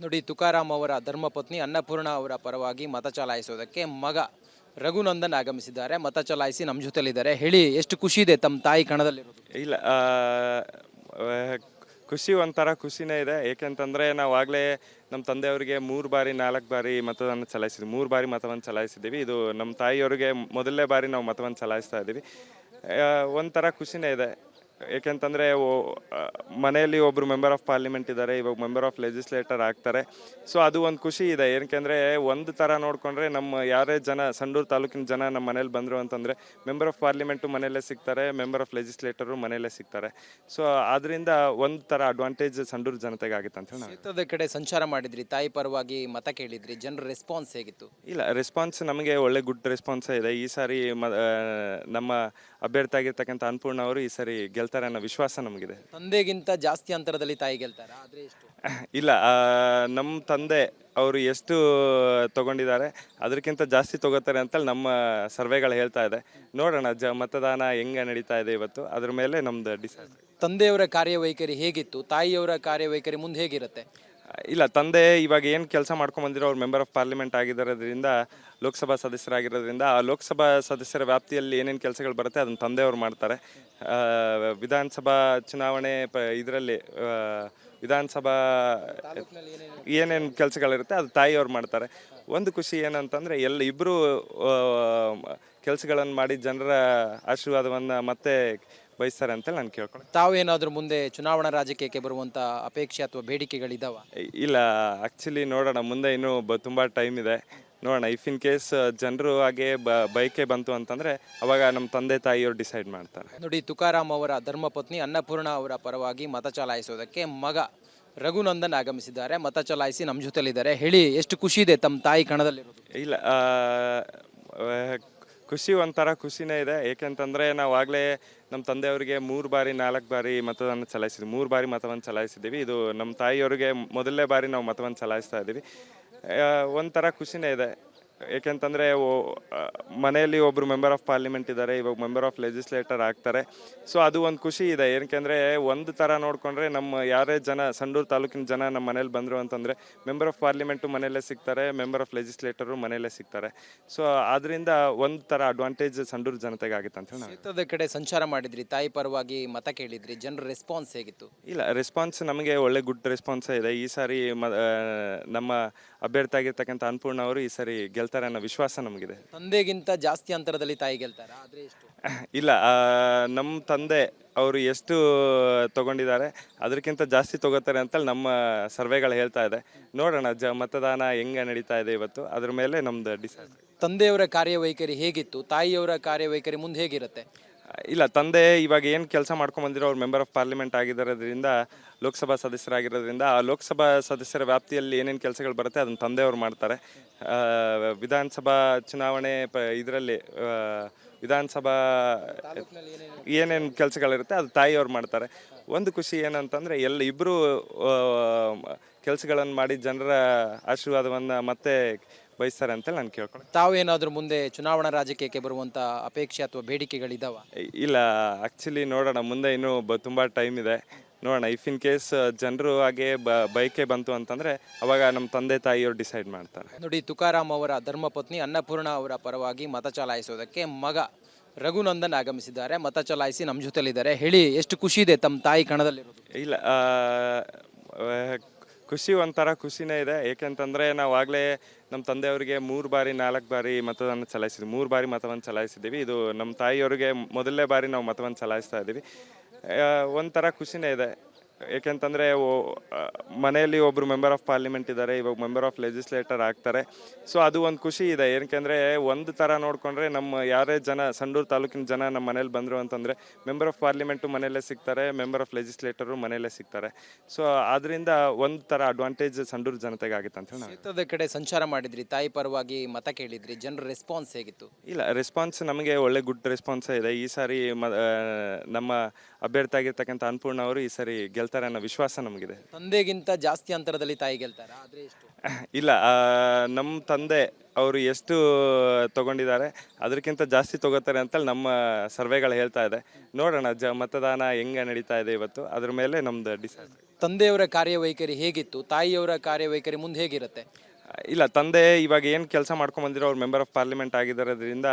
ನೋಡಿ, ತುಕಾರಾಮ್ ಅವರ ಧರ್ಮಪತ್ನಿ ಅನ್ನಪೂರ್ಣ ಅವರ ಪರವಾಗಿ ಮತ ಚಲಾಯಿಸೋದಕ್ಕೆ ಮಗ ರಘುನಂದನ್ ಆಗಮಿಸಿದ್ದಾರೆ. ಮತ ಚಲಾಯಿಸಿ ನಮ್ಮ ಜೊತೆಲಿದ್ದಾರೆ. ಹೇಳಿ, ಎಷ್ಟು ಖುಷಿ ಇದೆ ತಮ್ಮ ತಾಯಿ ಕಣದಲ್ಲಿರೋದು? ಇಲ್ಲ ಖುಷಿ ಒಂಥರ ಖುಷಿನೇ ಇದೆ. ಏಕೆಂತಂದರೆ ನಾವು ಆಗಲೇ ನಮ್ಮ ತಂದೆಯವರಿಗೆ 3 ಬಾರಿ 4 ಬಾರಿ ಮತವನ್ನು ಚಲಾಯಿಸಿದ್ವಿ. 3 ಬಾರಿ ಮತವನ್ನು ಚಲಾಯಿಸಿದ್ದೀವಿ. ಇದು ನಮ್ಮ ತಾಯಿಯವರಿಗೆ ಮೊದಲನೇ ಬಾರಿ ನಾವು ಮತವನ್ನು ಚಲಾಯಿಸ್ತಾ ಇದ್ದೀವಿ. ಒಂಥರ ಖುಷಿನೇ ಇದೆ. ಏಕೆಂತಂದರೆ ಮನೆಯಲ್ಲಿ ಒಬ್ಬರು ಮೆಂಬರ್ ಆಫ್ ಪಾರ್ಲಿಮೆಂಟ್ ಇದ್ದಾರೆ, ಇವಾಗ ಮೆಂಬರ್ ಆಫ್ ಲೆಜಿಸ್ಲೇಟರ್ ಆಗ್ತಾರೆ. ಸೊ ಅದು ಒಂದು ಖುಷಿ ಇದೆ. ಏನಕ್ಕೆಂದರೆ ಒಂದು ಥರ ನೋಡಿಕೊಂಡ್ರೆ ನಮ್ಮ ಯಾರೇ ಜನ ಸಂಡೂರು ತಾಲೂಕಿನ ಜನ ನಮ್ಮ ಮನೇಲಿ ಬಂದರು ಅಂತಂದರೆ ಮೆಂಬರ್ ಆಫ್ ಪಾರ್ಲಿಮೆಂಟು ಮನೆಯಲ್ಲೇ ಸಿಗ್ತಾರೆ, ಮೆಂಬರ್ ಆಫ್ ಲೆಜಿಸ್ಲೇಟರು ಮನೆಯಲ್ಲೇ ಸಿಗ್ತಾರೆ. ಸೊ ಅದರಿಂದ ಒಂದು ಥರ ಅಡ್ವಾಂಟೇಜ್ ಸಂಡೂರು ಜನತೆಗೆ ಆಗಿತ್ತು ಅಂತ ಹೇಳಿ ಕ್ಷೇತ್ರದ ಕಡೆ ಸಂಚಾರ ಮಾಡಿದ್ರಿ, ತಾಯಿ ಪರವಾಗಿ ಮತ ಕೇಳಿದ್ರಿ, ಜನರ ರೆಸ್ಪಾನ್ಸ್ ಹೇಗಿತ್ತು? ಇಲ್ಲ, ರೆಸ್ಪಾನ್ಸ್ ನಮಗೆ ಒಳ್ಳೆ ಗುಡ್ ರೆಸ್ಪಾನ್ಸೇ ಇದೆ. ಈ ಸಾರಿ ನಮ್ಮ ಅಭ್ಯರ್ಥಿ ಆಗಿರ್ತಕ್ಕಂಥ ಅನ್ನಪೂರ್ಣ ಅವರು ಈ ಸಾರಿ ಗೆಲ್ತಾರೆ ಅನ್ನೋ ವಿಶ್ವಾಸ ನಮಗಿದೆ. ತಂದೆಗಿಂತ ಜಾಸ್ತಿ ಅಂತರದಲ್ಲಿ ತಾಯಿ ಗೆಲ್ತಾರ? ಆದರೆ ಎಷ್ಟು? ಇಲ್ಲ, ನಮ್ಮ ತಂದೆ ಅವರು ಎಷ್ಟು ತಗೊಂಡಿದ್ದಾರೆ ಅದಕ್ಕಿಂತ ಜಾಸ್ತಿ ತಗೋತಾರೆ ಅಂತ ನಮ್ಮ ಸರ್ವೆಗಳು ಹೇಳ್ತಾ ಇದೆ. ನೋಡೋಣ ಮತದಾನ ಹೆಂಗೆ ನಡೀತಾ ಇದೆ ಇವತ್ತು, ಅದ್ರ ಮೇಲೆ ನಮ್ದು ಡಿಸೈಡ್. ತಂದೆಯವರ ಕಾರ್ಯವೈಖರಿ ಹೇಗಿತ್ತು? ತಾಯಿಯವರ ಕಾರ್ಯವೈಖರಿ ಮುಂದೆ ಹೇಗಿರುತ್ತೆ? ಇಲ್ಲ, ತಂದೆ ಇವಾಗ ಏನು ಕೆಲಸ ಮಾಡ್ಕೊಂಬಂದಿರೋ ಅವ್ರು ಮೆಂಬರ್ ಆಫ್ ಪಾರ್ಲಿಮೆಂಟ್ ಆಗಿರೋದ್ರಿಂದ, ಲೋಕಸಭಾ ಸದಸ್ಯರಾಗಿರೋದ್ರಿಂದ ಆ ಲೋಕಸಭಾ ಸದಸ್ಯರ ವ್ಯಾಪ್ತಿಯಲ್ಲಿ ಏನೇನು ಕೆಲಸಗಳು ಬರುತ್ತೆ ಅದನ್ನು ತಂದೆಯವರು ಮಾಡ್ತಾರೆ. ವಿಧಾನಸಭಾ ಚುನಾವಣೆ ಇದರಲ್ಲಿ ವಿಧಾನಸಭಾ ಏನೇನು ಕೆಲಸಗಳಿರುತ್ತೆ ಅದು ತಾಯಿಯವ್ರು ಮಾಡ್ತಾರೆ. ಒಂದು ಖುಷಿ ಏನಂತಂದರೆ ಇಬ್ಬರು ಕೆಲಸಗಳನ್ನು ಮಾಡಿ ಜನರ ಆಶೀರ್ವಾದವನ್ನು ಮತ್ತೆ ಬಯಸ್ತಾರೆ ಅಂತೇಳಿ ನಾನು ಕೇಳ್ಕೊಂಡು. ತಾವೇನಾದ್ರೂ ಮುಂದೆ ಚುನಾವಣಾ ರಾಜಕೀಯಕ್ಕೆ ಬರುವಂತ ಅಪೇಕ್ಷೆ ಅಥವಾ ಬೇಡಿಕೆಗಳಿದಾವ? ಇಲ್ಲ, ಆ್ಯಕ್ಚುಲಿ ನೋಡೋಣ, ಮುಂದೆ ಇನ್ನೂ ತುಂಬ ಟೈಮ್ ಇದೆ. ನೋಡೋಣ, ಇಫ್ ಇನ್ ಕೇಸ್ ಜನರು ಹಾಗೆ ಬೈಕೆ ಬಂತು ಅಂತಂದರೆ ಅವಾಗ ನಮ್ಮ ತಂದೆ ತಾಯಿಯವರು ಡಿಸೈಡ್ ಮಾಡ್ತಾರೆ. ನೋಡಿ, ತುಕಾರಾಮ್ ಅವರ ಧರ್ಮಪತ್ನಿ ಅನ್ನಪೂರ್ಣ ಅವರ ಪರವಾಗಿ ಮತ ಚಲಾಯಿಸೋದಕ್ಕೆ ಮಗ ರಘುನಂದನ್ ಆಗಮಿಸಿದ್ದಾರೆ. ಮತ ಚಲಾಯಿಸಿ ನಮ್ಮ ಜೊತೆಲಿದ್ದಾರೆ. ಹೇಳಿ, ಎಷ್ಟು ಖುಷಿ ಇದೆ ತಮ್ಮ ತಾಯಿ ಕಣದಲ್ಲಿರೋದು? ಇಲ್ಲ, ಖುಷಿ ಒಂಥರ ಖುಷಿನೇ ಇದೆ. ಏಕೆಂತಂದರೆ ನಾವು ಆಗಲೇ ನಮ್ಮ ತಂದೆಯವರಿಗೆ 3 ಬಾರಿ 4 ಬಾರಿ ಮತವನ್ನು ಚಲಾಯಿಸಿದ್ವಿ. 3 ಬಾರಿ ಮತವನ್ನು ಚಲಾಯಿಸಿದ್ದೀವಿ. ಇದು ನಮ್ಮ ತಾಯಿಯವರಿಗೆ ಮೊದಲನೇ ಬಾರಿ ನಾವು ಮತವನ್ನು ಚಲಾಯಿಸ್ತಾ ಇದ್ದೀವಿ. ಒಂಥರ ಖುಷಿನೇ ಇದೆ. ಏಕೆಂತಂದರೆ ಮನೆಯಲ್ಲಿ ಒಬ್ಬರು ಮೆಂಬರ್ ಆಫ್ ಪಾರ್ಲಿಮೆಂಟ್ ಇದ್ದಾರೆ, ಇವಾಗ ಮೆಂಬರ್ ಆಫ್ ಲೆಜಿಸ್ಲೇಟರ್ ಆಗ್ತಾರೆ. ಸೊ ಅದು ಒಂದು ಖುಷಿ ಇದೆ. ಏನಕ್ಕೆಂದರೆ ಒಂದು ಥರ ನೋಡಿಕೊಂಡ್ರೆ ನಮ್ಮ ಯಾರೇ ಜನ ಸಂಡೂರು ತಾಲೂಕಿನ ಜನ ನಮ್ಮ ಮನೇಲಿ ಬಂದರು ಅಂತಂದರೆ ಮೆಂಬರ್ ಆಫ್ ಪಾರ್ಲಿಮೆಂಟು ಮನೆಯಲ್ಲೇ ಸಿಗ್ತಾರೆ, ಮೆಂಬರ್ ಆಫ್ ಲೆಜಿಸ್ಲೇಟರು ಮನೆಯಲ್ಲೇ ಸಿಗ್ತಾರೆ. ಸೊ ಅದರಿಂದ ಒಂದು ಥರ ಅಡ್ವಾಂಟೇಜ್ ಸಂಡೂರು ಜನತೆಗೆ ಆಗಿತ್ತು ಅಂತ ಹೇಳಿ. ಕ್ಷೇತ್ರದ ಕಡೆ ಸಂಚಾರ ಮಾಡಿದ್ರಿ, ತಾಯಿ ಪರವಾಗಿ ಮತ ಕೇಳಿದ್ರಿ, ಜನರ ರೆಸ್ಪಾನ್ಸ್ ಹೇಗಿತ್ತು? ಇಲ್ಲ, ರೆಸ್ಪಾನ್ಸ್ ನಮಗೆ ಒಳ್ಳೆ ಗುಡ್ ರೆಸ್ಪಾನ್ಸೇ ಇದೆ. ಈ ಸಾರಿ ನಮ್ಮ ಅಭ್ಯರ್ಥಿ ಆಗಿರ್ತಕ್ಕಂಥ ಅನ್ನಪೂರ್ಣ ಅವರು ಈ ಸಾರಿ ಗೆಲ್ತಾರೆ ಅನ್ನೋ ವಿಶ್ವಾಸ ನಮಗಿದೆ. ತಂದೆಗಿಂತ ಜಾಸ್ತಿ ಅಂತರದಲ್ಲಿ ತಾಯಿ ಗೆಲ್ತಾರ? ಆದರೆ ಎಷ್ಟು? ಇಲ್ಲ, ನಮ್ಮ ತಂದೆ ಅವರು ಎಷ್ಟು ತಗೊಂಡಿದ್ದಾರೆ ಅದಕ್ಕಿಂತ ಜಾಸ್ತಿ ತಗೋತಾರೆ ಅಂತ ನಮ್ಮ ಸರ್ವೆಗಳು ಹೇಳ್ತಾ ಇದೆ. ನೋಡೋಣ ಮತದಾನ ಹೆಂಗೆ ನಡೀತಾ ಇದೆ ಇವತ್ತು, ಅದ್ರ ಮೇಲೆ ನಮ್ದು ಡಿಸೈಡ್. ತಂದೆಯವರ ಕಾರ್ಯವೈಖರಿ ಹೇಗಿತ್ತು? ತಾಯಿಯವರ ಕಾರ್ಯವೈಖರಿ ಮುಂದೆ ಹೇಗಿರುತ್ತೆ? ಇಲ್ಲ, ತಂದೆ ಇವಾಗ ಏನು ಕೆಲಸ ಮಾಡ್ಕೊಂಬಂದಿರೋ ಅವ್ರು ಮೆಂಬರ್ ಆಫ್ ಪಾರ್ಲಿಮೆಂಟ್ ಆಗಿರೋದ್ರಿಂದ, ಲೋಕಸಭಾ ಸದಸ್ಯರಾಗಿರೋದ್ರಿಂದ ಆ ಲೋಕಸಭಾ ಸದಸ್ಯರ ವ್ಯಾಪ್ತಿಯಲ್ಲಿ ಏನೇನು ಕೆಲಸಗಳು ಬರುತ್ತೆ ಅದನ್ನು ತಂದೆಯವರು ಮಾಡ್ತಾರೆ. ವಿಧಾನಸಭಾ ಚುನಾವಣೆ ಇದರಲ್ಲಿ ವಿಧಾನಸಭಾ ಏನೇನು ಕೆಲಸಗಳಿರುತ್ತೆ ಅದು ತಾಯಿಯವ್ರು ಮಾಡ್ತಾರೆ. ಒಂದು ಖುಷಿ ಏನಂತಂದರೆ ಇಬ್ಬರು ಕೆಲಸಗಳನ್ನು ಮಾಡಿ ಜನರ ಆಶೀರ್ವಾದವನ್ನು ಮತ್ತೆ ಬಯಸ್ತಾರೆ ಅಂತೇಳಿ ನಾನು ಕೇಳ್ಕೊಂಡು. ತಾವೇನಾದ್ರೂ ಮುಂದೆ ಚುನಾವಣಾ ರಾಜಕೀಯಕ್ಕೆ ಬರುವಂತ ಅಪೇಕ್ಷೆ ಅಥವಾ ಬೇಡಿಕೆಗಳಿದಾವ? ಇಲ್ಲ, ಆ್ಯಕ್ಚುಲಿ ನೋಡೋಣ, ಮುಂದೆ ಇನ್ನೂ ತುಂಬ ಟೈಮ್ ಇದೆ. ನೋಡೋಣ, ಇಫ್ ಇನ್ ಕೇಸ್ ಜನರು ಹಾಗೆ ಬೈಕೆ ಬಂತು ಅಂತಂದರೆ ಅವಾಗ ನಮ್ಮ ತಂದೆ ತಾಯಿಯವರು ಡಿಸೈಡ್ ಮಾಡ್ತಾರೆ. ನೋಡಿ, ತುಕಾರಾಮ್ ಅವರ ಧರ್ಮಪತ್ನಿ ಅನ್ನಪೂರ್ಣ ಅವರ ಪರವಾಗಿ ಮತ ಚಲಾಯಿಸೋದಕ್ಕೆ ಮಗ ರಘುನಂದನ್ ಆಗಮಿಸಿದ್ದಾರೆ. ಮತ ಚಲಾಯಿಸಿ ನಮ್ಮ ಜೊತೆಲಿದ್ದಾರೆ. ಹೇಳಿ, ಎಷ್ಟು ಖುಷಿ ಇದೆ ತಮ್ಮ ತಾಯಿ ಕಣದಲ್ಲಿರೋದು? ಇಲ್ಲ, ಖುಷಿ ಒಂಥರ ಖುಷಿನೇ ಇದೆ. ಏಕೆಂತಂದರೆ ನಾವು ಆಗಲೇ ನಮ್ಮ ತಂದೆಯವರಿಗೆ 3 ಬಾರಿ 4 ಬಾರಿ ಮತವನ್ನು ಚಲಾಯಿಸಿದ್ವಿ. 3 ಬಾರಿ ಮತವನ್ನು ಚಲಾಯಿಸಿದ್ದೀವಿ. ಇದು ನಮ್ಮ ತಾಯಿಯವರಿಗೆ ಮೊದಲನೇ ಬಾರಿ ನಾವು ಮತವನ್ನು ಚಲಾಯಿಸ್ತಾ ಇದ್ದೀವಿ. ಒಂಥರ ಖುಷಿನೇ ಇದೆ. ಏಕೆಂತಂದರೆ ಮನೆಯಲ್ಲಿ ಒಬ್ಬರು ಮೆಂಬರ್ ಆಫ್ ಪಾರ್ಲಿಮೆಂಟ್ ಇದ್ದಾರೆ, ಇವಾಗ ಮೆಂಬರ್ ಆಫ್ ಲೆಜಿಸ್ಲೇಟರ್ ಆಗ್ತಾರೆ. ಸೊ ಅದು ಒಂದು ಖುಷಿ ಇದೆ. ಏನಕ್ಕೆಂದರೆ ಒಂದು ಥರ ನೋಡಿಕೊಂಡ್ರೆ ನಮ್ಮ ಯಾರೇ ಜನ ಸಂಡೂರು ತಾಲೂಕಿನ ಜನ ನಮ್ಮ ಮನೇಲಿ ಬಂದರು ಅಂತಂದರೆ ಮೆಂಬರ್ ಆಫ್ ಪಾರ್ಲಿಮೆಂಟು ಮನೆಯಲ್ಲೇ ಸಿಗ್ತಾರೆ, ಮೆಂಬರ್ ಆಫ್ ಲೆಜಿಸ್ಲೇಟರು ಮನೆಯಲ್ಲೇ ಸಿಗ್ತಾರೆ. ಸೊ ಅದರಿಂದ ಒಂದು ಥರ ಅಡ್ವಾಂಟೇಜ್ ಸಂಡೂರು ಜನತೆಗೆ ಆಗಿತ್ತು ಅಂತ ಹೇಳಿ. ಕ್ಷೇತ್ರದ ಕಡೆ ಸಂಚಾರ ಮಾಡಿದ್ರಿ, ತಾಯಿ ಪರವಾಗಿ ಮತ ಕೇಳಿದ್ರಿ, ಜನರ ರೆಸ್ಪಾನ್ಸ್ ಹೇಗಿತ್ತು? ಇಲ್ಲ, ರೆಸ್ಪಾನ್ಸ್ ನಮಗೆ ಒಳ್ಳೆ ಗುಡ್ ರೆಸ್ಪಾನ್ಸೇ ಇದೆ. ಈ ಸಾರಿ ನಮ್ಮ ಅಭ್ಯರ್ಥಿ ಆಗಿರ್ತಕ್ಕಂಥ ಅನ್ನಪೂರ್ಣ ಅವರು ಈ ಸಾರಿ ಗೆಲ್ತಾರೆ ಅನ್ನೋ ವಿಶ್ವಾಸ ನಮಗಿದೆ. ತಂದೆಗಿಂತ ಜಾಸ್ತಿ ಅಂತರದಲ್ಲಿ ತಾಯಿ ಗೆಲ್ತಾರ ಆದ್ರೆ ಎಷ್ಟು? ಇಲ್ಲ, ನಮ್ಮ ತಂದೆ ಅವರು ಎಷ್ಟು ತಗೊಂಡಿದ್ದಾರೆ ಅದಕ್ಕಿಂತ ಜಾಸ್ತಿ ತಗೋತಾರೆ ಅಂತೇಳಿ ನಮ್ಮ ಸರ್ವೆಗಳು ಹೇಳ್ತಾ ಇದೆ. ನೋಡೋಣ ಮತದಾನ ಹೆಂಗೆ ನಡೀತಾ ಇದೆ ಇವತ್ತು, ಅದ್ರ ಮೇಲೆ ನಮ್ದು ಡಿಸೈಡ್. ತಂದೆಯವರ ಕಾರ್ಯವೈಖರಿ ಹೇಗಿತ್ತು, ತಾಯಿಯವರ ಕಾರ್ಯವೈಖರಿ ಮುಂದೆ ಹೇಗಿರುತ್ತೆ? ಇಲ್ಲ, ತಂದೆ ಇವಾಗ ಏನು ಕೆಲಸ ಮಾಡ್ಕೊಂಬಂದಿರೋ ಅವ್ರು ಮೆಂಬರ್ ಆಫ್ ಪಾರ್ಲಿಮೆಂಟ್ ಆಗಿರೋದ್ರಿಂದ,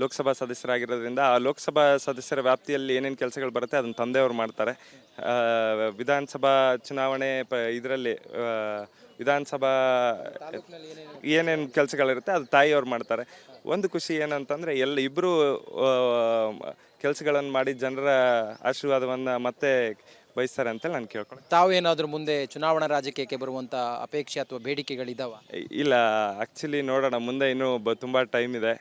ಲೋಕಸಭಾ ಸದಸ್ಯರಾಗಿರೋದ್ರಿಂದ ಆ ಲೋಕಸಭಾ ಸದಸ್ಯರ ವ್ಯಾಪ್ತಿಯಲ್ಲಿ ಏನೇನು ಕೆಲಸಗಳು ಬರುತ್ತೆ ಅದನ್ನು ತಂದೆಯವರು ಮಾಡ್ತಾರೆ. ವಿಧಾನಸಭಾ ಚುನಾವಣೆ ಇದರಲ್ಲಿ ವಿಧಾನಸಭಾ ಏನೇನು ಕೆಲಸಗಳಿರುತ್ತೆ ಅದು ತಾಯಿಯವ್ರು ಮಾಡ್ತಾರೆ. ಒಂದು ಖುಷಿ ಏನಂತಂದರೆ ಇಬ್ಬರು ಕೆಲಸಗಳನ್ನು ಮಾಡಿ ಜನರ ಆಶೀರ್ವಾದವನ್ನು ಮತ್ತೆ ಬಯಸ್ತಾರೆ ಅಂತೇಳಿ ನಾನು ಕೇಳ್ಕೊಂಡು. ತಾವೇನಾದ್ರೂ ಮುಂದೆ ಚುನಾವಣಾ ರಾಜಕೀಯಕ್ಕೆ ಬರುವಂತ ಅಪೇಕ್ಷೆ ಅಥವಾ ಬೇಡಿಕೆಗಳಿದಾವ? ಇಲ್ಲ, ಆ್ಯಕ್ಚುಲಿ ನೋಡೋಣ, ಮುಂದೆ ಇನ್ನೂ ತುಂಬ ಟೈಮ್ ಇದೆ.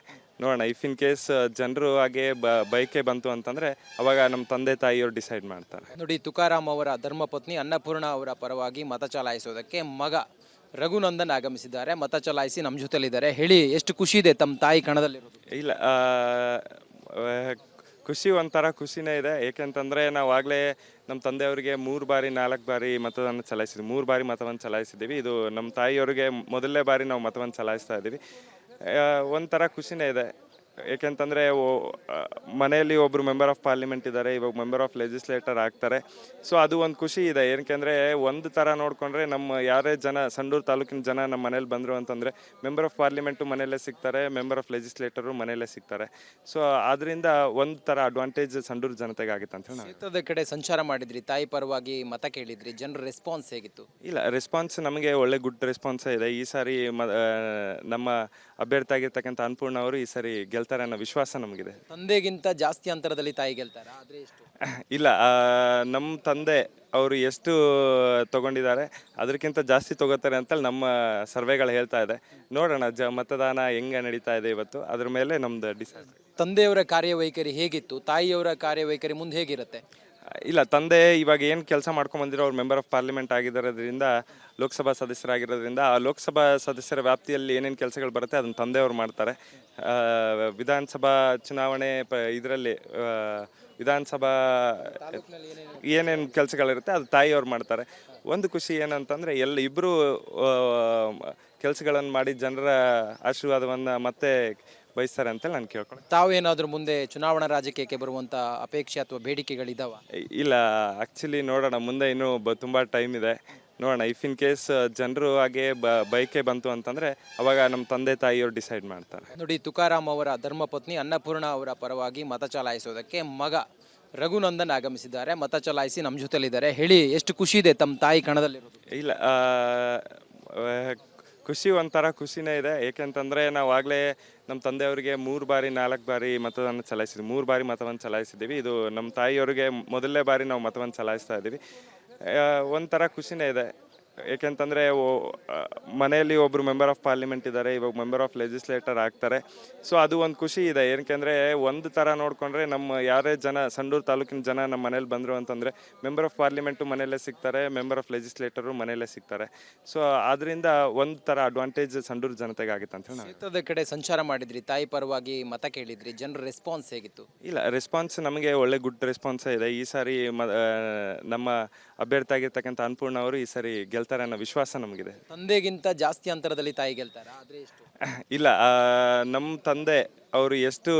ನೋಡೋಣ, ಇಫ್ ಇನ್ ಕೇಸ್ ಜನರು ಹಾಗೆ ಬೈಕೆ ಬಂತು ಅಂತಂದರೆ ಅವಾಗ ನಮ್ಮ ತಂದೆ ತಾಯಿಯವರು ಡಿಸೈಡ್ ಮಾಡ್ತಾರೆ. ನೋಡಿ, ತುಕಾರಾಮ್ ಅವರ ಧರ್ಮಪತ್ನಿ ಅನ್ನಪೂರ್ಣ ಅವರ ಪರವಾಗಿ ಮತ ಚಲಾಯಿಸೋದಕ್ಕೆ ಮಗ ರಘುನಂದನ್ ಆಗಮಿಸಿದ್ದಾರೆ. ಮತ ಚಲಾಯಿಸಿ ನಮ್ಮ ಜೊತೆಲಿದ್ದಾರೆ. ಹೇಳಿ, ಎಷ್ಟು ಖುಷಿ ಇದೆ ತಮ್ಮ ತಾಯಿ ಕಣದಲ್ಲಿರೋದು? ಇಲ್ಲ, ಖುಷಿ ಒಂಥರ ಖುಷಿನೇ ಇದೆ. ಏಕೆಂತಂದರೆ ನಾವು ಆಗಲೇ ನಮ್ಮ ತಂದೆಯವರಿಗೆ 3 ಬಾರಿ 4 ಬಾರಿ ಮತವನ್ನು ಚಲಾಯಿಸಿದ್ವಿ. 3 ಬಾರಿ ಮತವನ್ನು ಚಲಾಯಿಸಿದ್ದೀವಿ. ಇದು ನಮ್ಮ ತಾಯಿಯವರಿಗೆ ಮೊದಲನೇ ಬಾರಿ ನಾವು ಮತವನ್ನು ಚಲಾಯಿಸ್ತಾ ಇದ್ದೀವಿ. ಒಂಥರ ಖುಷಿನೇ ಇದೆ. ಏಕೆಂತಂದರೆ ಮನೆಯಲ್ಲಿ ಒಬ್ಬರು ಮೆಂಬರ್ ಆಫ್ ಪಾರ್ಲಿಮೆಂಟ್ ಇದ್ದಾರೆ, ಇವಾಗ ಮೆಂಬರ್ ಆಫ್ ಲೆಜಿಸ್ಲೇಟರ್ ಆಗ್ತಾರೆ. ಸೊ ಅದು ಒಂದು ಖುಷಿ ಇದೆ. ಏನಕ್ಕೆಂದರೆ ಒಂದು ಥರ ನೋಡಿಕೊಂಡ್ರೆ ನಮ್ಮ ಯಾರೇ ಜನ ಸಂಡೂರು ತಾಲೂಕಿನ ಜನ ನಮ್ಮ ಮನೇಲಿ ಬಂದರು ಅಂತಂದರೆ ಮೆಂಬರ್ ಆಫ್ ಪಾರ್ಲಿಮೆಂಟು ಮನೆಯಲ್ಲೇ ಸಿಗ್ತಾರೆ, ಮೆಂಬರ್ ಆಫ್ ಲೆಜಿಸ್ಲೇಟರು ಮನೆಯಲ್ಲೇ ಸಿಗ್ತಾರೆ. ಸೊ ಅದರಿಂದ ಒಂದು ಥರ ಅಡ್ವಾಂಟೇಜ್ ಸಂಡೂರು ಜನತೆಗೆ ಆಗಿತ್ತು ಅಂತ ಹೇಳಿ. ಕ್ಷೇತ್ರದ ಕಡೆ ಸಂಚಾರ ಮಾಡಿದ್ರಿ, ತಾಯಿ ಪರವಾಗಿ ಮತ ಕೇಳಿದ್ರಿ, ಜನರ ರೆಸ್ಪಾನ್ಸ್ ಹೇಗಿತ್ತು? ಇಲ್ಲ, ರೆಸ್ಪಾನ್ಸ್ ನಮಗೆ ಒಳ್ಳೆ ಗುಡ್ ರೆಸ್ಪಾನ್ಸೇ ಇದೆ. ಈ ಸಾರಿ ನಮ್ಮ ಅಭ್ಯರ್ಥಿ ಆಗಿರ್ತಕ್ಕಂಥ ಅನ್ನಪೂರ್ಣ ಅವರು ಈ ಸಾರಿ ಗೆಲ್ತಾರೆ ಅನ್ನೋ ವಿಶ್ವಾಸ ನಮಗಿದೆ. ತಂದೆಗಿಂತ ಜಾಸ್ತಿ ಅಂತರದಲ್ಲಿ ತಾಯಿ ಗೆಲ್ತಾರ ಆದ್ರೆ ಎಷ್ಟು? ಇಲ್ಲ, ನಮ್ಮ ತಂದೆ ಅವರು ಎಷ್ಟು ತಗೊಂಡಿದ್ದಾರೆ ಅದಕ್ಕಿಂತ ಜಾಸ್ತಿ ತಗೋತಾರೆ ಅಂತೇಳಿ ನಮ್ಮ ಸರ್ವೆಗಳು ಹೇಳ್ತಾ ಇದೆ. ನೋಡೋಣ ಮತದಾನ ಹೆಂಗೆ ನಡೀತಾ ಇದೆ ಇವತ್ತು, ಅದ್ರ ಮೇಲೆ ನಮ್ದು ಡಿಸೈಡ್. ತಂದೆಯವರ ಕಾರ್ಯವೈಖರಿ ಹೇಗಿತ್ತು, ತಾಯಿಯವರ ಕಾರ್ಯವೈಖರಿ ಮುಂದೆ ಹೇಗಿರುತ್ತೆ? ಇಲ್ಲ, ತಂದೆ ಇವಾಗ ಏನು ಕೆಲಸ ಮಾಡ್ಕೊಂಬಂದಿರೋ ಅವ್ರು ಮೆಂಬರ್ ಆಫ್ ಪಾರ್ಲಿಮೆಂಟ್ ಆಗಿರೋದ್ರಿಂದ, ಲೋಕಸಭಾ ಸದಸ್ಯರಾಗಿರೋದ್ರಿಂದ ಆ ಲೋಕಸಭಾ ಸದಸ್ಯರ ವ್ಯಾಪ್ತಿಯಲ್ಲಿ ಏನೇನು ಕೆಲಸಗಳು ಬರುತ್ತೆ ಅದನ್ನು ತಂದೆಯವರು ಮಾಡ್ತಾರೆ. ವಿಧಾನಸಭಾ ಚುನಾವಣೆ ಇದರಲ್ಲಿ ವಿಧಾನಸಭಾ ಏನೇನು ಕೆಲಸಗಳಿರುತ್ತೆ ಅದು ತಾಯಿಯವ್ರು ಮಾಡ್ತಾರೆ. ಒಂದು ಖುಷಿ ಏನಂತಂದರೆ ಇಬ್ಬರು ಕೆಲಸಗಳನ್ನು ಮಾಡಿ ಜನರ ಆಶೀರ್ವಾದವನ್ನು ಮತ್ತೆ ಬಯಸ್ತಾರೆ ಅಂತೇಳಿ ನಾನು ಕೇಳ್ಕೊಂಡು. ತಾವೇನಾದ್ರೂ ಮುಂದೆ ಚುನಾವಣಾ ರಾಜಕೀಯಕ್ಕೆ ಬರುವಂತ ಅಪೇಕ್ಷೆ ಅಥವಾ ಬೇಡಿಕೆಗಳಿದಾವ? ಇಲ್ಲ, ಆ್ಯಕ್ಚುಲಿ ನೋಡೋಣ, ಮುಂದೆ ಇನ್ನೂ ತುಂಬ ಟೈಮ್ ಇದೆ. ನೋಡೋಣ, ಇಫ್ ಇನ್ ಕೇಸ್ ಜನರು ಹಾಗೆ ಬೈಕೆ ಬಂತು ಅಂತಂದರೆ ಅವಾಗ ನಮ್ಮ ತಂದೆ ತಾಯಿಯವರು ಡಿಸೈಡ್ ಮಾಡ್ತಾರೆ. ನೋಡಿ, ತುಕಾರಾಮ್ ಅವರ ಧರ್ಮಪತ್ನಿ ಅನ್ನಪೂರ್ಣ ಅವರ ಪರವಾಗಿ ಮತ ಚಲಾಯಿಸೋದಕ್ಕೆ ಮಗ ರಘುನಂದನ್ ಆಗಮಿಸಿದ್ದಾರೆ. ಮತ ಚಲಾಯಿಸಿ ನಮ್ಮ ಜೊತೆಲಿದ್ದಾರೆ. ಹೇಳಿ, ಎಷ್ಟು ಖುಷಿ ಇದೆ ತಮ್ಮ ತಾಯಿ ಕಣದಲ್ಲಿರೋದು? ಇಲ್ಲ, ಖುಷಿ ಒಂಥರ ಖುಷಿನೇ ಇದೆ. ಏಕೆಂತಂದರೆ ನಾವು ಆಗಲೇ ನಮ್ಮ ತಂದೆಯವರಿಗೆ 3 ಬಾರಿ 4 ಬಾರಿ ಮತವನ್ನು ಚಲಾಯಿಸಿದ್ವಿ. 3 ಬಾರಿ ಮತವನ್ನು ಚಲಾಯಿಸಿದ್ದೀವಿ. ಇದು ನಮ್ಮ ತಾಯಿಯವರಿಗೆ ಮೊದಲನೇ ಬಾರಿ ನಾವು ಮತವನ್ನು ಚಲಾಯಿಸ್ತಾ ಇದ್ದೀವಿ. ಒಂಥರ ಖುಷಿನೇ ಇದೆ. ಏಕೆಂತಂದರೆ ಮನೆಯಲ್ಲಿ ಒಬ್ಬರು ಮೆಂಬರ್ ಆಫ್ ಪಾರ್ಲಿಮೆಂಟ್ ಇದ್ದಾರೆ, ಇವಾಗ ಮೆಂಬರ್ ಆಫ್ ಲೆಜಿಸ್ಲೇಟರ್ ಆಗ್ತಾರೆ. ಸೊ ಅದು ಒಂದು ಖುಷಿ ಇದೆ. ಏನಕ್ಕೆಂದರೆ ಒಂದು ಥರ ನೋಡಿಕೊಂಡ್ರೆ ನಮ್ಮ ಯಾರೇ ಜನ ಸಂಡೂರು ತಾಲೂಕಿನ ಜನ ನಮ್ಮ ಮನೇಲಿ ಬಂದರು ಅಂತಂದರೆ ಮೆಂಬರ್ ಆಫ್ ಪಾರ್ಲಿಮೆಂಟು ಮನೆಯಲ್ಲೇ ಸಿಗ್ತಾರೆ, ಮೆಂಬರ್ ಆಫ್ ಲೆಜಿಸ್ಲೇಟರು ಮನೆಯಲ್ಲೇ ಸಿಗ್ತಾರೆ. ಸೊ ಅದರಿಂದ ಒಂದು ಥರ ಅಡ್ವಾಂಟೇಜ್ ಸಂಡೂರು ಜನತೆಗೆ ಆಗಿತ್ತು ಅಂತ ಹೇಳಿ. ಕ್ಷೇತ್ರದ ಕಡೆ ಸಂಚಾರ ಮಾಡಿದ್ರಿ, ತಾಯಿ ಪರವಾಗಿ ಮತ ಕೇಳಿದ್ರಿ, ಜನರ ರೆಸ್ಪಾನ್ಸ್ ಹೇಗಿತ್ತು? ಇಲ್ಲ, ರೆಸ್ಪಾನ್ಸ್ ನಮಗೆ ಒಳ್ಳೆ ಗುಡ್ ರೆಸ್ಪಾನ್ಸೇ ಇದೆ. ಈ ಸಾರಿ ನಮ್ಮ ಅಭ್ಯರ್ಥಿ ಆಗಿರ್ತಕ್ಕಂಥ ಅನ್ನಪೂರ್ಣ ಅವರು ಈ ಸಾರಿ ಗೆಲ್ತಾರೆ ಅನ್ನೋ ವಿಶ್ವಾಸ ನಮಗಿದೆ. ತಂದೆಗಿಂತ ಜಾಸ್ತಿ ಅಂತರದಲ್ಲಿ ತಾಯಿ ಗೆಲ್ತಾರ ಆದ್ರೆ ಎಷ್ಟು? ಇಲ್ಲ, ನಮ್ಮ ತಂದೆ ಅವರು ಎಷ್ಟು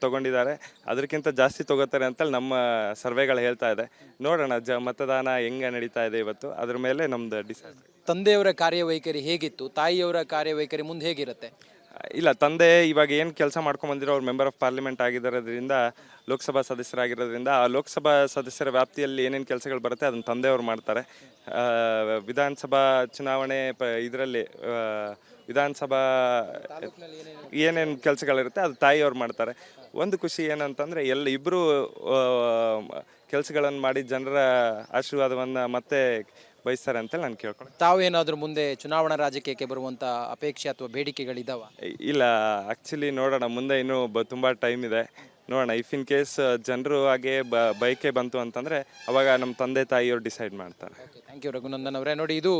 ತಗೊಂಡಿದ್ದಾರೆ ಅದಕ್ಕಿಂತ ಜಾಸ್ತಿ ತಗೋತಾರೆ ಅಂತೇಳಿ ನಮ್ಮ ಸರ್ವೆಗಳು ಹೇಳ್ತಾ ಇದೆ. ನೋಡೋಣ ಮತದಾನ ಹೆಂಗೆ ನಡೀತಾ ಇದೆ ಇವತ್ತು, ಅದ್ರ ಮೇಲೆ ನಮ್ದು ಡಿಸೈಡ್. ತಂದೆಯವರ ಕಾರ್ಯವೈಖರಿ ಹೇಗಿತ್ತು, ತಾಯಿಯವರ ಕಾರ್ಯವೈಖರಿ ಮುಂದೆ ಹೇಗಿರುತ್ತೆ? ಇಲ್ಲ, ತಂದೆ ಇವಾಗ ಏನು ಕೆಲಸ ಮಾಡ್ಕೊಂಬಂದಿರೋ ಅವ್ರು ಮೆಂಬರ್ ಆಫ್ ಪಾರ್ಲಿಮೆಂಟ್ ಆಗಿರೋದ್ರಿಂದ, ಲೋಕಸಭಾ ಸದಸ್ಯರಾಗಿರೋದ್ರಿಂದ ಆ ಲೋಕಸಭಾ ಸದಸ್ಯರ ವ್ಯಾಪ್ತಿಯಲ್ಲಿ ಏನೇನು ಕೆಲಸಗಳು ಬರುತ್ತೆ ಅದನ್ನು ತಂದೆಯವರು ಮಾಡ್ತಾರೆ. ವಿಧಾನಸಭಾ ಚುನಾವಣೆ ಇದರಲ್ಲಿ ವಿಧಾನಸಭಾ ಏನೇನು ಕೆಲಸಗಳಿರುತ್ತೆ ಅದು ತಾಯಿಯವ್ರು ಮಾಡ್ತಾರೆ. ಒಂದು ಖುಷಿ ಏನಂತಂದರೆ ಇಬ್ಬರು ಕೆಲಸಗಳನ್ನು ಮಾಡಿ ಜನರ ಆಶೀರ್ವಾದವನ್ನು ಮತ್ತೆ ಬಯಸ್ತಾರೆ ಅಂತೇಳಿ ನಾನು ಕೇಳ್ಕೊಂಡು. ತಾವೇನಾದ್ರೂ ಮುಂದೆ ಚುನಾವಣಾ ರಾಜಕೀಯಕ್ಕೆ ಬರುವಂತ ಅಪೇಕ್ಷೆ ಅಥವಾ ಬೇಡಿಕೆಗಳಿದಾವ? ಇಲ್ಲ, ಆ್ಯಕ್ಚುಲಿ ನೋಡೋಣ, ಮುಂದೆ ಇನ್ನೂ ತುಂಬ ಟೈಮ್ ಇದೆ. ನೋಡೋಣ, ಇಫ್ ಇನ್ ಕೇಸ್ ಜನರು ಹಾಗೆ ಬೈಕೆ ಬಂತು ಅಂತಂದರೆ ಅವಾಗ ನಮ್ಮ ತಂದೆ ತಾಯಿಯವರು ಡಿಸೈಡ್ ಮಾಡ್ತಾರೆ. ಥ್ಯಾಂಕ್ ಯು ರಘುನಂದನ್ ಅವರೇ. ನೋಡಿ, ಇದು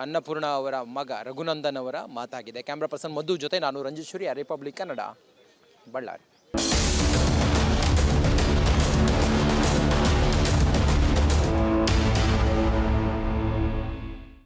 ಅನ್ನಪೂರ್ಣ ಅವರ ಮಗ ರಘುನಂದನ್ ಅವರ ಮಾತಾಗಿದೆ. ಕ್ಯಾಮ್ರಾ ಪರ್ಸನ್ ಮಧು ಜೊತೆ ನಾನು ರಂಜಿಶ್ವರಿ, ರಿಪಬ್ಲಿಕ್ ಕನ್ನಡ, ಬಳ್ಳಾರಿ.